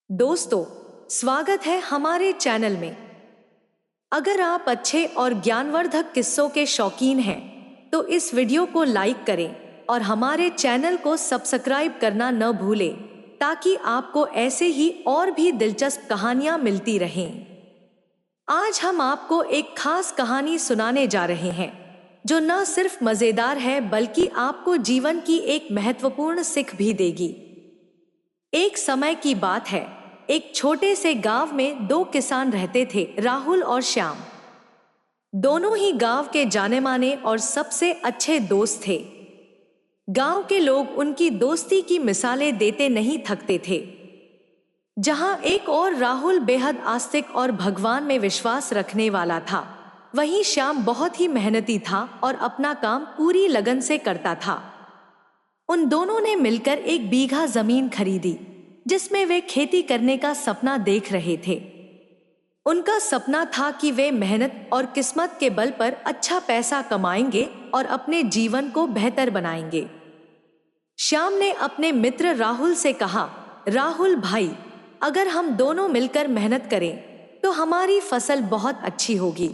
दोस्तों, स्वागत है हमारे चैनल में। अगर आप अच्छे और ज्ञानवर्धक किस्सों के शौकीन हैं, तो इस वीडियो को लाइक करें और हमारे चैनल को सब्सक्राइब करना न भूलें, ताकि आपको ऐसे ही और भी दिलचस्प कहानियां मिलती रहें। आज हम आपको एक खास कहानी सुनाने जा रहे हैं, जो न सिर्फ मजेदार है बल्कि आपको जीवन की एक महत्वपूर्ण सीख भी देगी। एक समय की बात है, एक छोटे से गांव में दो किसान रहते थे, राहुल और श्याम। दोनों ही गांव के जाने माने और सबसे अच्छे दोस्त थे। गांव के लोग उनकी दोस्ती की मिसालें देते नहीं थकते थे। जहां एक और राहुल बेहद आस्तिक और भगवान में विश्वास रखने वाला था, वहीं श्याम बहुत ही मेहनती था और अपना काम पूरी लगन से करता था। उन दोनों ने मिलकर 1 बीघा जमीन खरीदी, जिसमें वे खेती करने का सपना देख रहे थे। उनका सपना था कि वे मेहनत और किस्मत के बल पर अच्छा पैसा कमाएंगे और अपने जीवन को बेहतर बनाएंगे। श्याम ने अपने मित्र राहुल से कहा, राहुल भाई, अगर हम दोनों मिलकर मेहनत करें तो हमारी फसल बहुत अच्छी होगी।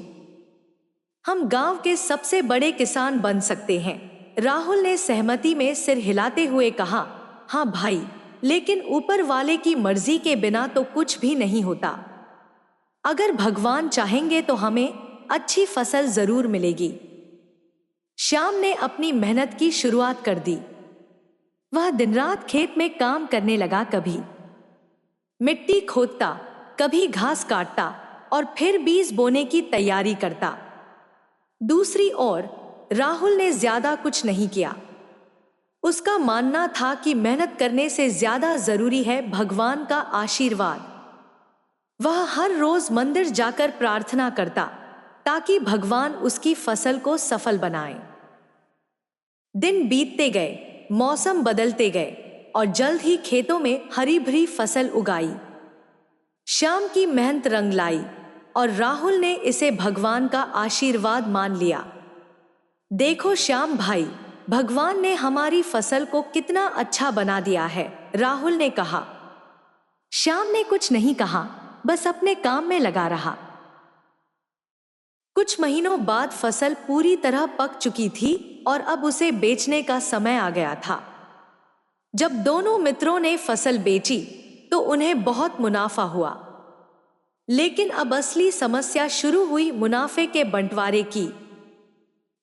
हम गांव के सबसे बड़े किसान बन सकते हैं। राहुल ने सहमति में सिर हिलाते हुए कहा, हाँ भाई, लेकिन ऊपर वाले की मर्जी के बिना तो कुछ भी नहीं होता। अगर भगवान चाहेंगे तो हमें अच्छी फसल जरूर मिलेगी। श्याम ने अपनी मेहनत की शुरुआत कर दी। वह दिन रात खेत में काम करने लगा, कभी मिट्टी खोदता, कभी घास काटता और फिर बीज बोने की तैयारी करता। दूसरी ओर राहुल ने ज्यादा कुछ नहीं किया। उसका मानना था कि मेहनत करने से ज्यादा जरूरी है भगवान का आशीर्वाद। वह हर रोज मंदिर जाकर प्रार्थना करता, ताकि भगवान उसकी फसल को सफल बनाए। दिन बीतते गए, मौसम बदलते गए और जल्द ही खेतों में हरी भरी फसल उगाई। श्याम की मेहनत रंग लाई और राहुल ने इसे भगवान का आशीर्वाद मान लिया। देखो श्याम भाई, भगवान ने हमारी फसल को कितना अच्छा बना दिया है, राहुल ने कहा। श्याम ने कुछ नहीं कहा, बस अपने काम में लगा रहा। कुछ महीनों बाद फसल पूरी तरह पक चुकी थी और अब उसे बेचने का समय आ गया था। जब दोनों मित्रों ने फसल बेची तो उन्हें बहुत मुनाफा हुआ। लेकिन अब असली समस्या शुरू हुई, मुनाफे के बंटवारे की।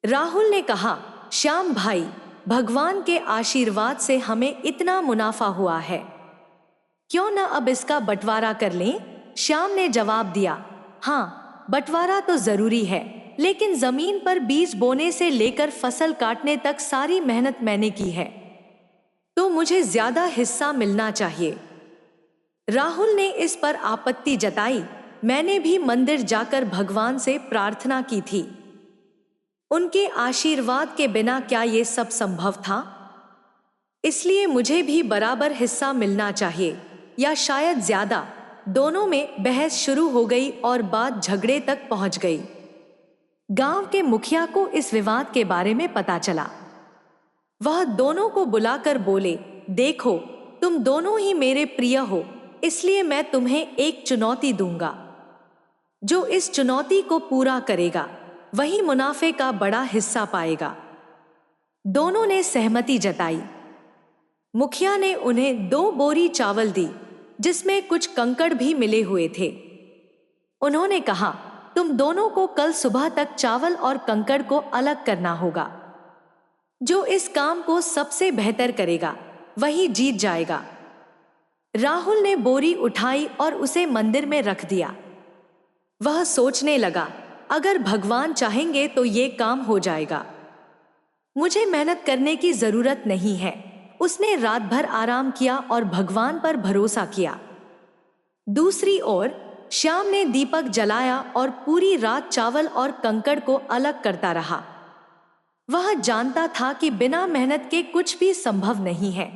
राहुल ने कहा, श्याम भाई, भगवान के आशीर्वाद से हमें इतना मुनाफा हुआ है, क्यों न अब इसका बंटवारा कर लें? श्याम ने जवाब दिया, हाँ, बंटवारा तो जरूरी है, लेकिन जमीन पर बीज बोने से लेकर फसल काटने तक सारी मेहनत मैंने की है, तो मुझे ज्यादा हिस्सा मिलना चाहिए। राहुल ने इस पर आपत्ति जताई, मैंने भी मंदिर जाकर भगवान से प्रार्थना की थी। उनके आशीर्वाद के बिना क्या ये सब संभव था? इसलिए मुझे भी बराबर हिस्सा मिलना चाहिए, या शायद ज्यादा। दोनों में बहस शुरू हो गई और बात झगड़े तक पहुंच गई। गांव के मुखिया को इस विवाद के बारे में पता चला। वह दोनों को बुलाकर बोले, देखो, तुम दोनों ही मेरे प्रिय हो, इसलिए मैं तुम्हें एक चुनौती दूंगा। जो इस चुनौती को पूरा करेगा वही मुनाफे का बड़ा हिस्सा पाएगा। दोनों ने सहमति जताई। मुखिया ने उन्हें 2 बोरी चावल दी, जिसमें कुछ कंकड़ भी मिले हुए थे। उन्होंने कहा, तुम दोनों को कल सुबह तक चावल और कंकड़ को अलग करना होगा। जो इस काम को सबसे बेहतर करेगा वही जीत जाएगा। राहुल ने बोरी उठाई और उसे मंदिर में रख दिया। वह सोचने लगा, अगर भगवान चाहेंगे तो ये काम हो जाएगा। मुझे मेहनत करने की जरूरत नहीं है। उसने रात भर आराम किया और भगवान पर भरोसा किया। दूसरी ओर श्याम ने दीपक जलाया और पूरी रात चावल और कंकड़ को अलग करता रहा। वह जानता था कि बिना मेहनत के कुछ भी संभव नहीं है।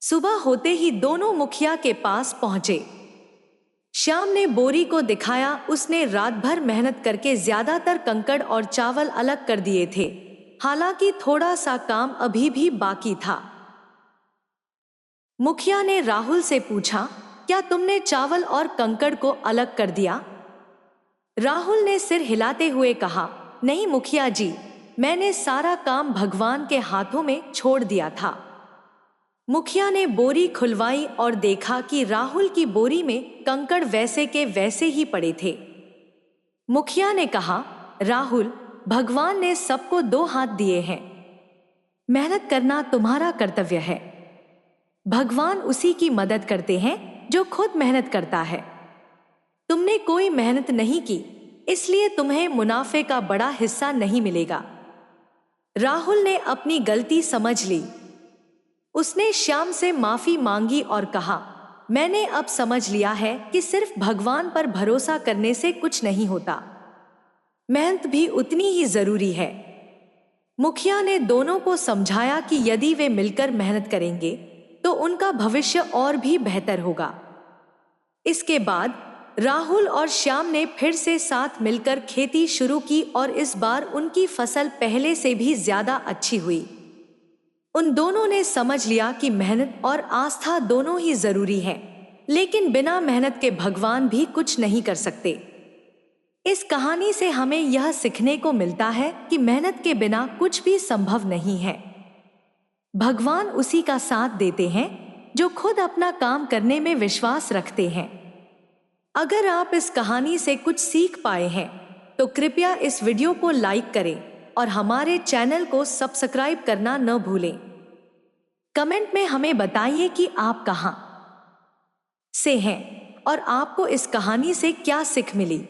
सुबह होते ही दोनों मुखिया के पास पहुंचे। श्याम ने बोरी को दिखाया, उसने रात भर मेहनत करके ज्यादातर कंकड़ और चावल अलग कर दिए थे, हालांकि थोड़ा सा काम अभी भी बाकी था। मुखिया ने राहुल से पूछा, क्या तुमने चावल और कंकड़ को अलग कर दिया? राहुल ने सिर हिलाते हुए कहा, नहीं मुखिया जी, मैंने सारा काम भगवान के हाथों में छोड़ दिया था। मुखिया ने बोरी खुलवाई और देखा कि राहुल की बोरी में कंकड़ वैसे के वैसे ही पड़े थे। मुखिया ने कहा, राहुल, भगवान ने सबको 2 हाथ दिए हैं। मेहनत करना तुम्हारा कर्तव्य है। भगवान उसी की मदद करते हैं जो खुद मेहनत करता है। तुमने कोई मेहनत नहीं की, इसलिए तुम्हें मुनाफे का बड़ा हिस्सा नहीं मिलेगा। राहुल ने अपनी गलती समझ ली। उसने श्याम से माफी मांगी और कहा, मैंने अब समझ लिया है कि सिर्फ भगवान पर भरोसा करने से कुछ नहीं होता, मेहनत भी उतनी ही जरूरी है। मुखिया ने दोनों को समझाया कि यदि वे मिलकर मेहनत करेंगे तो उनका भविष्य और भी बेहतर होगा। इसके बाद राहुल और श्याम ने फिर से साथ मिलकर खेती शुरू की और इस बार उनकी फसल पहले से भी ज्यादा अच्छी हुई। उन दोनों ने समझ लिया कि मेहनत और आस्था दोनों ही जरूरी हैं, लेकिन बिना मेहनत के भगवान भी कुछ नहीं कर सकते। इस कहानी से हमें यह सीखने को मिलता है कि मेहनत के बिना कुछ भी संभव नहीं है। भगवान उसी का साथ देते हैं जो खुद अपना काम करने में विश्वास रखते हैं। अगर आप इस कहानी से कुछ सीख पाए हैं तो कृपया इस वीडियो को लाइक करें और हमारे चैनल को सब्सक्राइब करना न भूलें। कमेंट में हमें बताइए कि आप कहां से हैं और आपको इस कहानी से क्या सीख मिली।